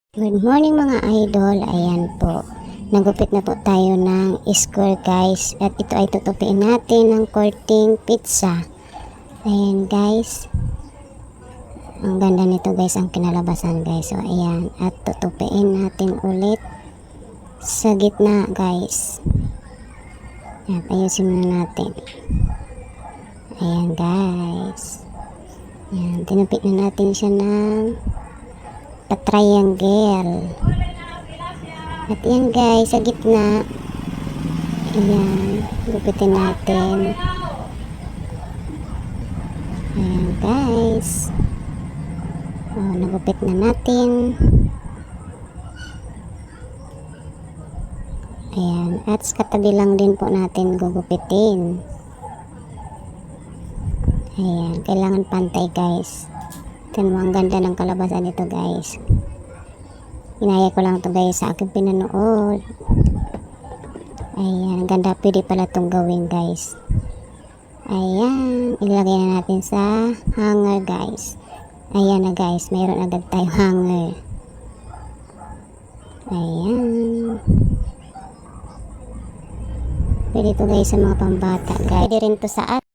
Good morning mga idol, ayan po. Nagupit na po tayo ng square guys. At ito ay tutupiin natin ng korting pizza. Ayan guys. Ang ganda nito guys, ang kinalabasan guys. So ayan, at tutupiin natin ulit sa gitna guys. At ayusin muna natin. Ayan guys. Ayan, tinupit na natin siya ng triangle. At yan guys, sa gitna. Ayan, gupitin natin. Ayan guys. Nagupit na natin. Ayan, at sa katabi lang din po natin gugupitin. Ayan, kailangan pantay guys. Tignan mo, ang ganda ng kalabasan nito guys. Inaya ko lang to guys sa aking pinanood. Ayan, ang ganda. Pwede pala itong gawin guys. Ayan, ilagay na natin sa hanger guys. Ayan na guys, mayroon agad tayong hanger. Ayan. Pwede to guys sa mga pambata guys. Pwede rin to sa